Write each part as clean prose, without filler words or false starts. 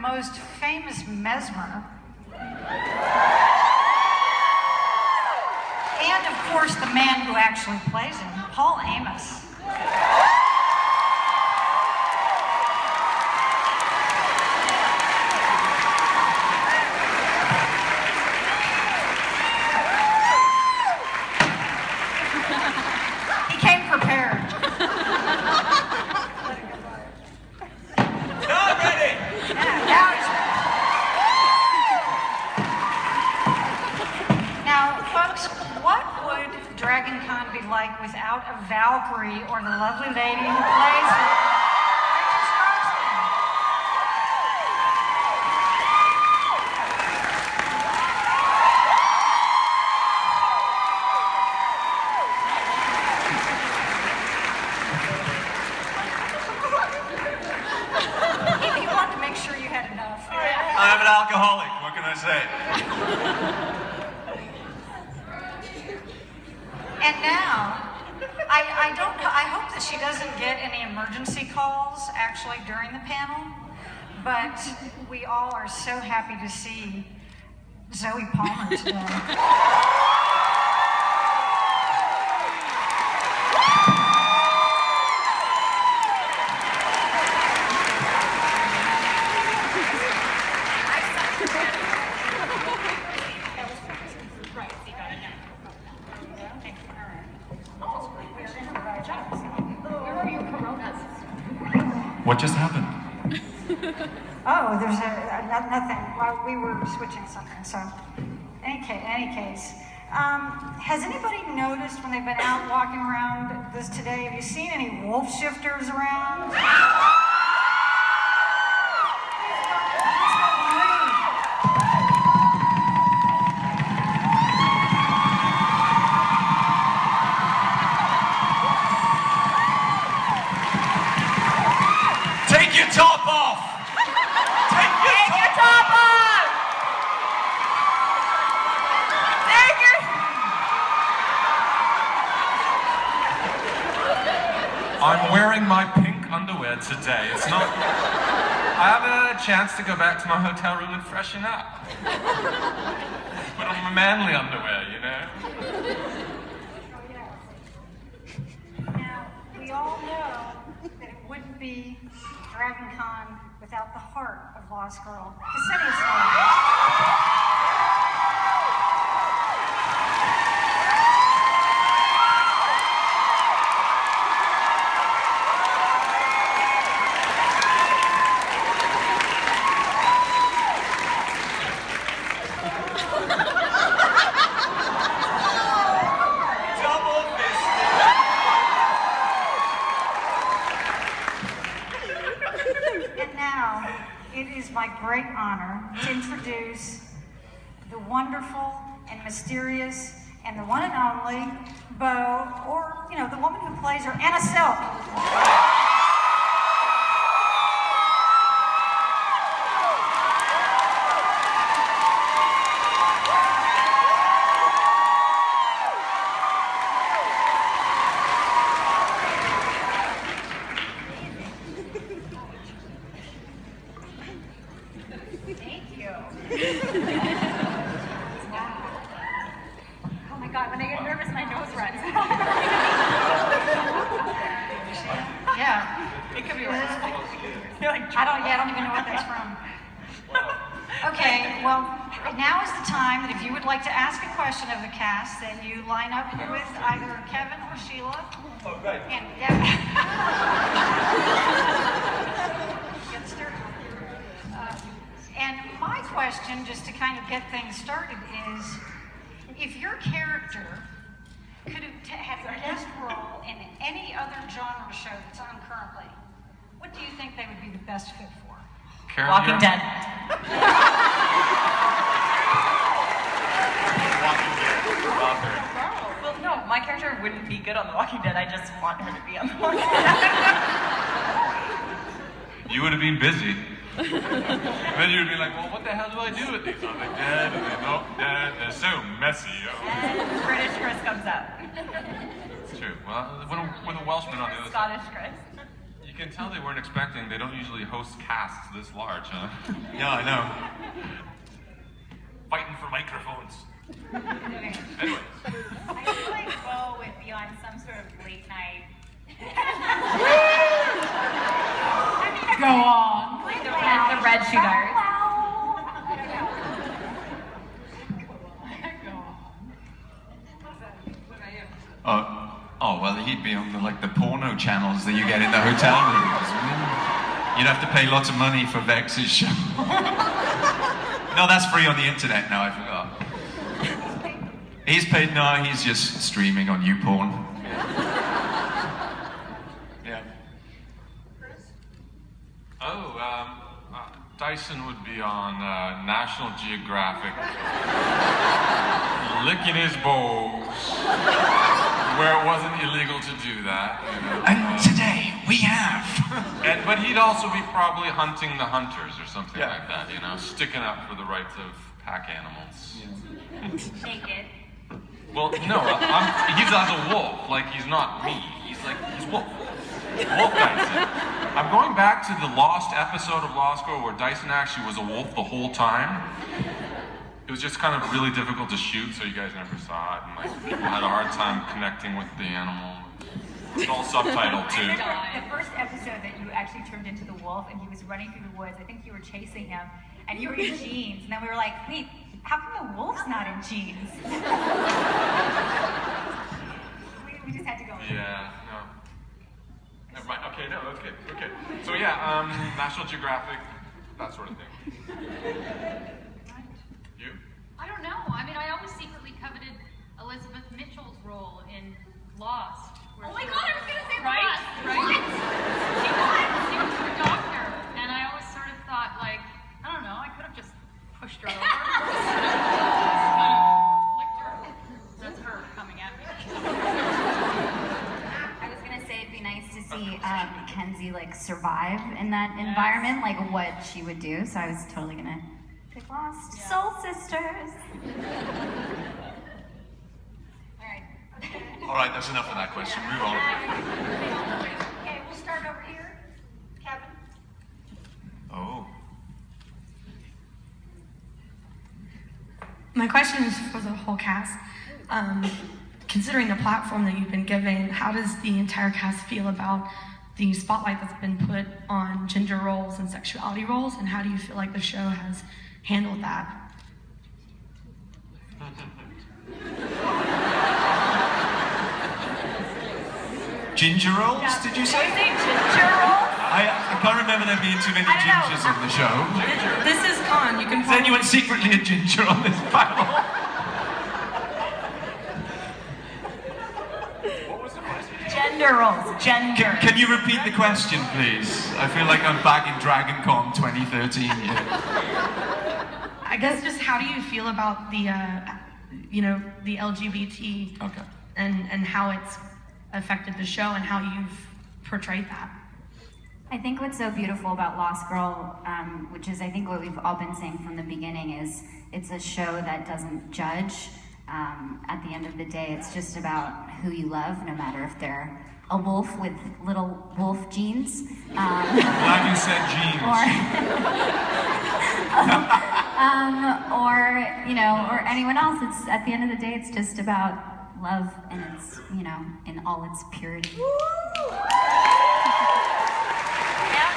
most famous mesmer. And of course, the man who actually plays him, Paul Amos. He came prepared. Not ready! Yeah, now, folks, what would Dragon Con be like without a Valkyrie or the lovely lady who plays her? He wanted to make sure you had enough. I'm an alcoholic, what can I say? And now, I don't know, I hope that she doesn't get any emergency calls actually during the panel, but we all are so happy to see Zoe Palmer today. What just happened? Oh, there's nothing. Well, we were switching something, so. Any case. Has anybody noticed when they've been out walking around this today, have you seen any wolf shifters around? Take your top off! Take your top off! Take your... I'm wearing my pink underwear today. It's not... I haven't had a chance to go back to my hotel room and freshen up. Put on my manly underwear, you know? Now, we all know that it wouldn't be Dragon Con without the heart of Lost Girl, Ksenia Slaughter. And now, it is my great honor to introduce the wonderful and mysterious and the one and only Bo, or, you know, the woman who plays her, Anna Silk. Thank you. Oh my God, when I get nervous, my nose runs. Yeah. It could be worse. I don't even know what that's from. Okay, well, now is the time that if you would like to ask a question of the cast, that you line up with either Kevin or Sheila. Oh, right. And, yeah. Get started. And my question, just to kind of get things started, is if your character could have had a guest role in any other genre show that's on currently, what do you think they would be the best fit for? Walking Dead. Well, no, my character wouldn't be good on The Walking Dead. I just want her to be on The Walking Dead. You would have been busy. Then you'd be like, well, what the hell do I do with these? I'm like, dead, and then, nope, dead. They're so messy. And British Chris comes out. It's true. Well, with a Welshman on the other side. Scottish Chris. You can tell they weren't expecting. They don't usually host casts this large, huh? Yeah, I know. Fighting for microphones. Anyways. I feel like Bo would be on some sort of late night. Go on. Like the red shooters. Oh, well, he'd be on the porno channels that you get in the hotel rooms. You'd have to pay lots of money for Vex's show. No, that's free on the internet now, I forgot. He's paid, no, he's just streaming on YouPorn. Yeah. Oh, Dyson would be on National Geographic, licking his balls, where it wasn't illegal to do that. You know. And today, we have. But he'd also be probably hunting the hunters or something Yeah. like that, you know, sticking up for the rights of pack animals. Naked. Well, no, he's as a wolf, like he's not me. He's wolf. Wolf Dyson. I'm going back to the lost episode of Law School where Dyson actually was a wolf the whole time. It was just kind of really difficult to shoot, so you guys never saw it, and like people had a hard time connecting with the animal. It's all subtitled too. The first episode that you actually turned into the wolf and he was running through the woods, I think you were chasing him, and you were in jeans, and then we were like, wait, how come the wolf's not in jeans? we just had to go. Yeah, no. Never mind. Okay, no, that's good. Okay. So yeah, National Geographic, that sort of thing. You? I don't know. I mean, I always secretly coveted Elizabeth Mitchell's role in Lost. Oh my God, I was gonna say right? Lost. Right? She was a doctor, and I always sort of thought, like, I don't know, I could have just pushed her over. Just kind of flicked her. That's her coming at me. I was gonna say it'd be nice to see Kenzie like survive in that environment, like what she would do. So I was totally gonna pick Lost. Yeah. Soul Sisters. All right, that's enough of that question. Move on. Okay, we'll start over here. Kevin. Oh. My question is for the whole cast. Considering the platform that you've been given, how does the entire cast feel about the spotlight that's been put on gender roles and sexuality roles, and how do you feel like the show has handled that? Ginger rolls, did you say? Ginger rolls? I can't remember there being too many gingers on the show. This is Con. You can Is anyone secretly a ginger on this panel? Gender roles. Gender. Can you repeat the question, please? I feel like I'm back in DragonCon 2013 here. I guess just how do you feel about the, the LGBT Okay. and how it's affected the show and how you've portrayed that? I think what's so beautiful about Lost Girl, which is I think what we've all been saying from the beginning, is it's a show that doesn't judge. At the end of the day, it's just about who you love, no matter if they're a wolf with little wolf genes. Glad you said jeans. Or anyone else. It's at the end of the day, it's just about love, and it's in all its purity. Yeah,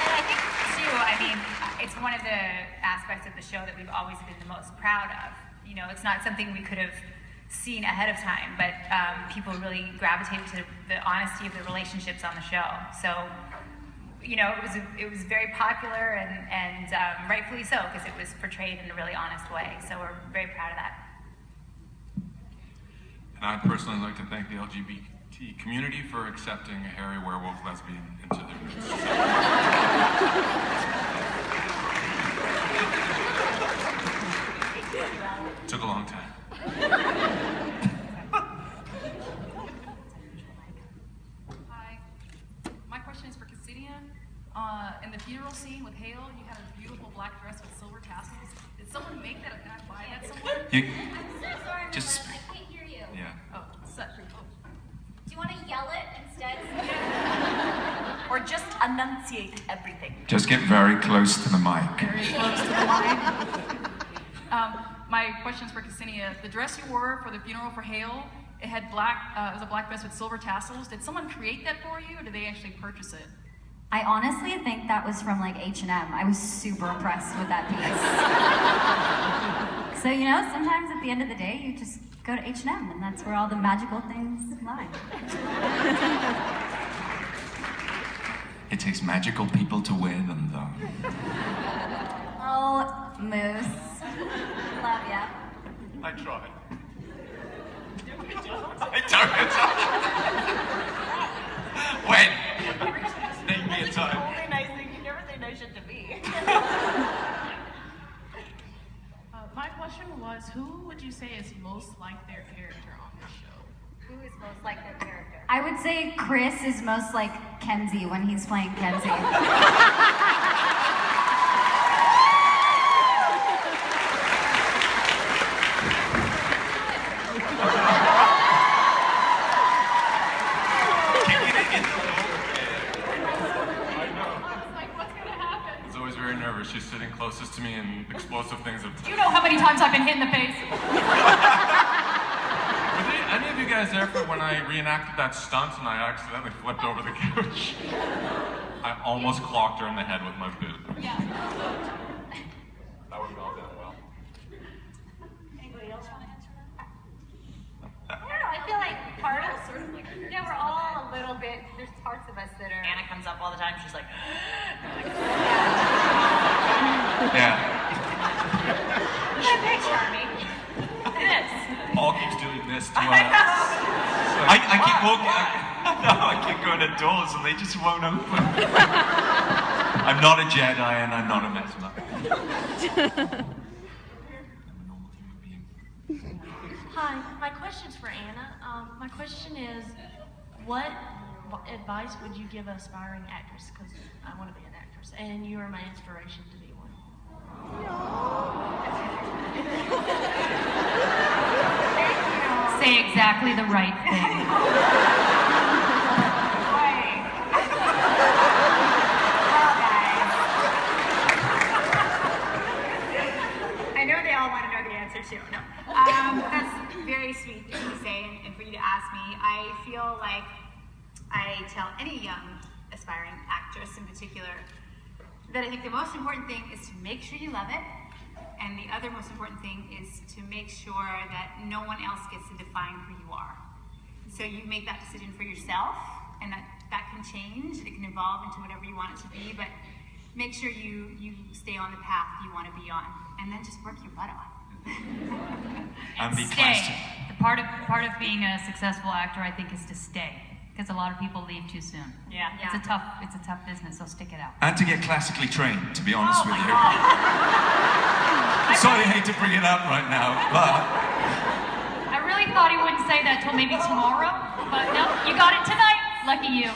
and I think too, I mean, it's one of the aspects of the show that we've always been the most proud of. You know, it's not something we could have seen ahead of time, but people really gravitated to the honesty of the relationships on the show. So, it was very popular and rightfully so, because it was portrayed in a really honest way. So we're very proud of that. And I'd personally like to thank the LGBT community for accepting a hairy werewolf lesbian into their midst. Took a long time. Hi. My question is for Cassidian. In the funeral scene with Hale, you had a beautiful black dress with silver tassels. Did someone make that? Can I buy that somewhere? You, I'm so sorry, Just- I can't hear you. yeah. Oh, such. Do you want to yell it instead? Or just enunciate everything. Just get very close to the mic. Very close to the mic. My question's for Ksenia. The dress you wore for the funeral for Hale, it had black. It was a black dress with silver tassels. Did someone create that for you, or did they actually purchase it? I honestly think that was from like H&M. I was super impressed with that piece. So, you know, sometimes at the end of the day, you just go to H&M, and that's where all the magical things lie. It takes magical people to wear them, though. Oh, Moose. Love ya. I tried. I don't. When? Name me a That's the time. only nice thing. You never say no shit to me. My question was, who would you say is most like their character on the show? Who is most like their character? I would say Chris is most like Kenzie when he's playing Kenzie. I was always very nervous. She's sitting closest to me, and explosive things have. Do you know how many times I've been hit in the face? Were any of you guys there for when I reenacted that stunt and I accidentally flipped over the couch? I almost clocked her in the head with my boot. Yeah. That would have all done well. Anybody else want to answer that? I don't know. I feel like part of yeah, we're all a little bit. There's parts of us that are. Anna comes up all the time. She's like, Yeah. Very charming. It is. Paul keeps doing this to us. I keep walking. I keep going to doors and they just won't open. I'm not a Jedi and I'm not a mesmer. Hi, my question's for Anna. My question is, what advice would you give an aspiring actress? Because I want to be an actress, and you are my inspiration to be one. Say exactly the right thing. I know they all want to know the answer too. No. That's very sweet of you to say and for you to ask me. I feel like I tell any young aspiring actress in particular that I think the most important thing is to make sure you love it. And the other most important thing is to make sure that no one else gets to define who you are. So you make that decision for yourself, and that can change. It can evolve into whatever you want it to be, but make sure you stay on the path you want to be on, and then just work your butt off. And be Stay. classy. The part of being a successful actor, I think, is to stay, because a lot of people leave too soon. Yeah. It's a tough business, so stick it out. And to get classically trained, to be honest with you. Sorry, I hate to bring it up right now, but I really thought he wouldn't say that till maybe tomorrow, but no, you got it tonight. Lucky you.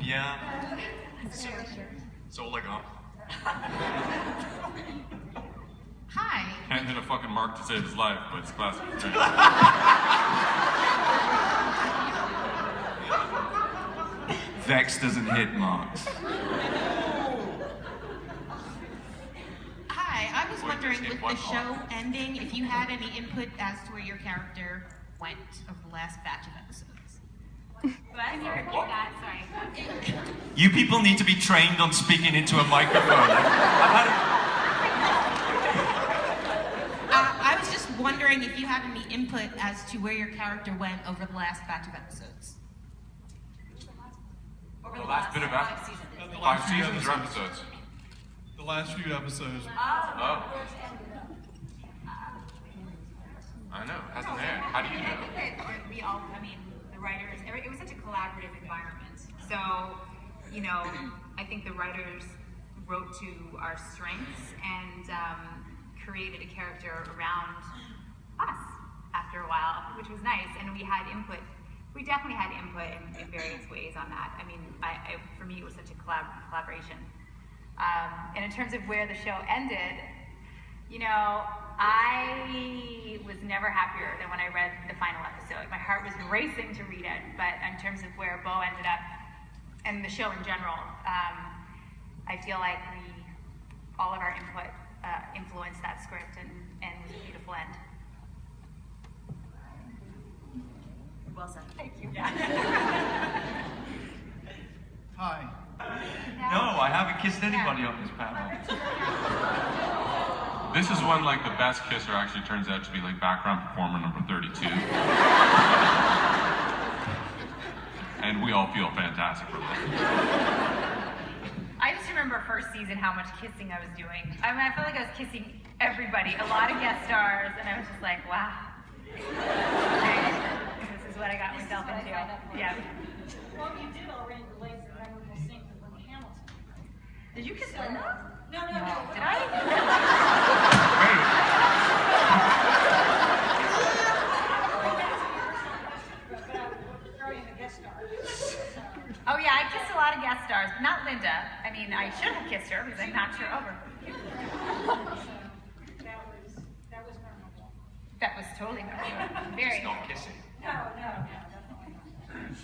yeah. That's all I got. Hi. Can't hit a fucking mark to save his life, but it's classic. Vex doesn't hit marks. Hi, I was Boy, wondering, just hit with one the show ending, if you had any input as to where your character went over the last batch of episodes. Sorry. You people need to be trained on speaking into a microphone. I was just wondering if you had any input as to where your character went over the last batch of episodes. The last bit of episodes. 5 seasons or episodes? The last few episodes. Oh. I know, it hasn't aired. How do you I know? think that we all, the writers, it was such a collaborative environment. So, I think the writers wrote to our strengths and created a character around us after a while, which was nice. And we had input. We definitely had input in various ways on that. For me, it was such a collaboration. And in terms of where the show ended, I was never happier than when I read the final episode. Like, my heart was racing to read it, but in terms of where Bo ended up and the show in general, I feel like all of our input influenced that script and was a beautiful end. Well said. Thank you. Hi. No, I haven't kissed anybody on this panel. This is when like the best kisser actually turns out to be like background performer number 32. And we all feel fantastic for that. I just remember first season how much kissing I was doing. I mean, I felt like I was kissing everybody, a lot of guest stars, and I was just like, wow. This is what I got myself into. Yeah. Well, you did already relate the memorable scene with Linda Hamilton. Did you kiss Linda? No. Did I? Oh yeah, I kissed a lot of guest stars, but not Linda. I mean, I should have kissed her because I knocked her over. That was memorable. That was totally memorable. Very. It's not kissing. No, definitely not.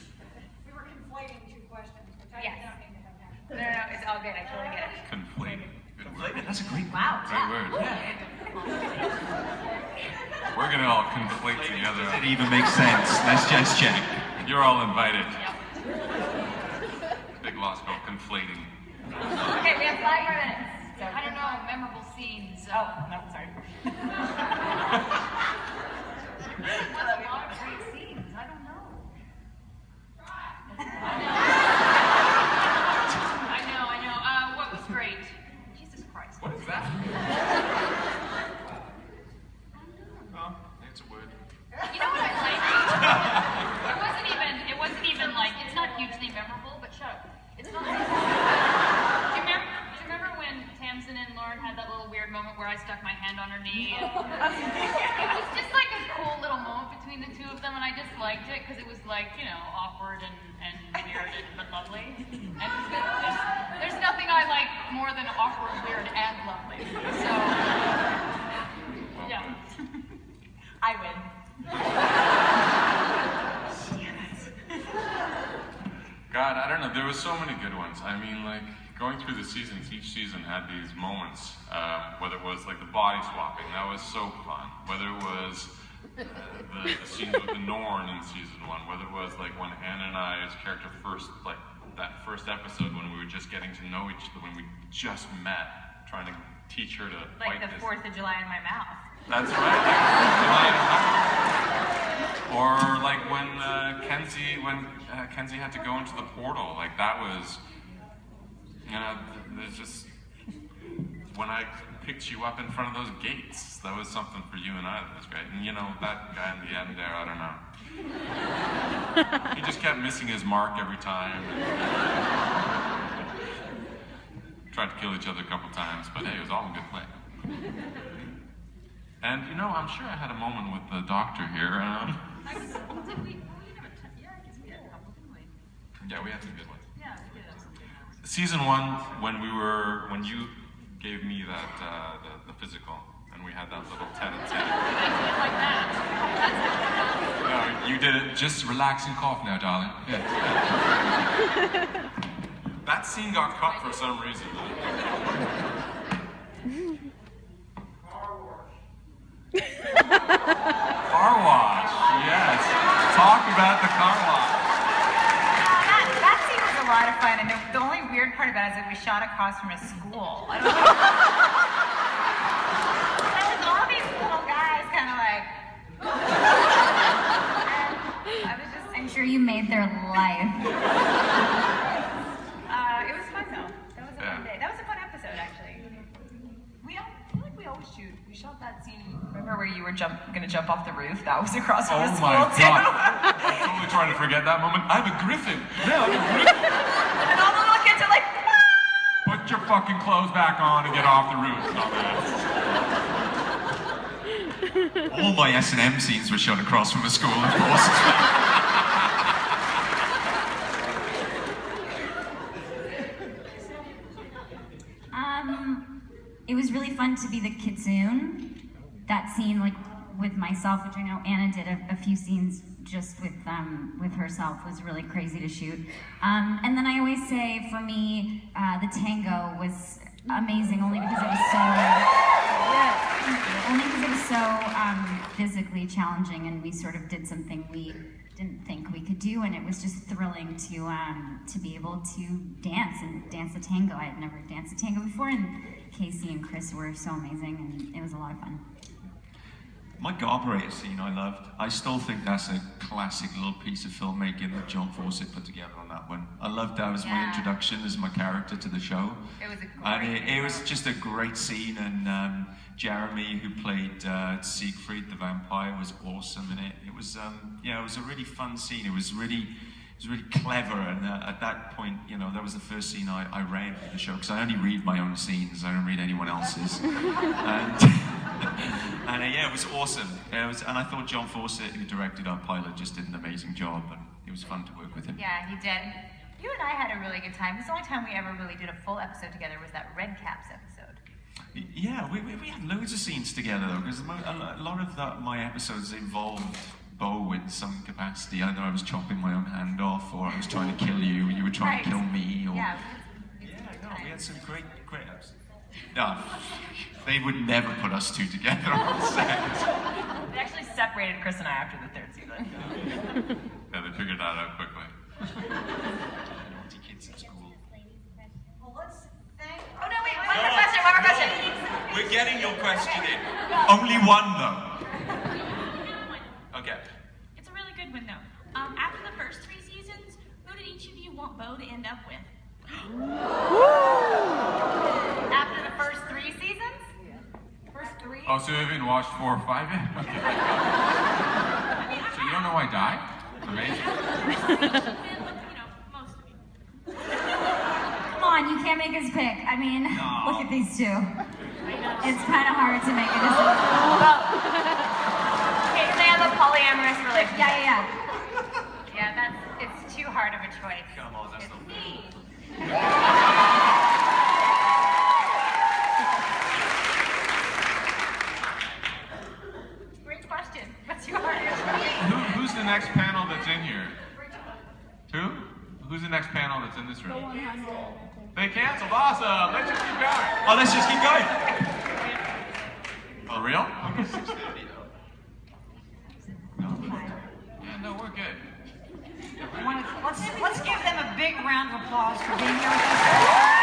We were conflating two questions, which I Yes. did not mean to have happened. No, it's all good. I totally get it. Conflating. Good word. That's a great Wow. Great word. We're gonna all conflate together. Does it even make sense? Let's just check. You're all invited. Big Lost Girl conflating. Okay, we have 5 more minutes. So, I don't know, memorable scenes. Oh, no, sorry. There was a lot of great scenes. I don't know. I know. What was great? Jesus Christ. What is that? Oh, it's a word. You know what I like? It wasn't even like, it's not hugely memorable, but shut up. It's not. Do you remember when Tamsin and Lauren had that little weird moment where I stuck my hand on her knee? It was just like a cool little moment between the two of them, and I just liked it because it was like, you know, awkward and weird but lovely. And there's nothing I like more than awkward, weird, and lovely. So, yeah. I win. God, I don't know. There were so many good ones. I mean, like, going through the seasons, each season had these moments. Whether it was like the body swapping, that was so fun. Whether it was the scenes with the Norn in season 1. Whether it was like when Anna and I's character first, like that first episode when we were just getting to know each other, when we just met, trying to teach her to Like fight the this. 4th of July in my mouth. That's right. Or like when Kenzie had to go into the portal. Like that was, you know, there's just when I picked you up in front of those gates. That was something for you and I that was great. And you know, that guy in the end there, I don't know. He just kept missing his mark every time. Tried to kill each other a couple times, but hey, it was all in good play. And you know, I'm sure I had a moment with the doctor here. Yeah, we had some good ones. Season 1, when you gave me that the physical, and we had that little tete-a-tete. No, you did it. Just relax and cough now, darling. Yeah. That scene got cut for some reason. Car wash, yes. Talk about the car wash. That scene was a lot of fun, and the only weird part about it is that we shot across from a school. I don't know. And with all these little guys kind of like... I was just... I'm sure you made their life. It was fun though. That was a fun day. That was a fun episode actually. I feel like we always shoot. We shot that scene. Remember where you were gonna jump off the roof? That was across from the school my too. God. I'm totally trying to forget that moment. I'm a griffin. Yeah, I'm a griffin. And all the little kids are like, Put your fucking clothes back on and get off the roof. All my S&M scenes were shot across from a school, of course. It was really fun to be the kitsune. that scene, like with myself, which I know Anna did a few scenes just with herself, was really crazy to shoot. And then I always say, for me, the tango was amazing, only because it was so physically challenging, and we sort of did something we didn't think we could do, and it was just thrilling to be able to dance the tango. I had never danced a tango before, and Casey and Chris were so amazing, and it was a lot of fun. My carburetor scene I loved. I still think that's a classic little piece of filmmaking that John Fawcett put together on that one. I loved that as my introduction as my character to the show. It was a great And it was just a great scene, and Jeremy, who played Siegfried the vampire, was awesome in it. It was, it was a really fun scene. It was really clever, and at that point, that was the first scene I read for the show, because I only read my own scenes, I don't read anyone else's. And it was awesome. And I thought John Fawcett, who directed our pilot, just did an amazing job, and it was fun to work with him. Yeah, he did. You and I had a really good time. It's the only time we ever really did a full episode together was that Red Caps episode. Yeah, we had loads of scenes together, though, because a lot of my episodes involved Bo in some capacity. Either I was chopping my own hand off, or I was trying to kill you, you were trying to kill me, or... Yeah, we had some great episodes. No, they would never put us two together on set. They actually separated Chris and I after the third season. Yeah, they figured that out quickly. Naughty kids at school. Well, let's thank. Oh no, wait, one more question. We're getting your question in. Only one, though. Okay. It's a really good one, though. After the first 3 seasons, who did each of you want Bo to end up with? After the first 3 seasons? First 3? Oh, so you haven't watched 4 or 5 yet? So you don't know I died? Amazing. Most of you. Come on, you can't make us pick. I mean, look at these two. It's kind of hard to make a decision. Okay, they have a polyamorous relationship. Yeah. Yeah, it's too hard of a choice. Come on, that's not me. Great question. What's too hard of a choice? Who's the next panel that's in here? Who? Who's the next panel that's in this room? They canceled. Awesome. Let's just keep going. Oh, let's just keep going. For real? Yeah, no, we're good. Let's give them a big round of applause for being here with us.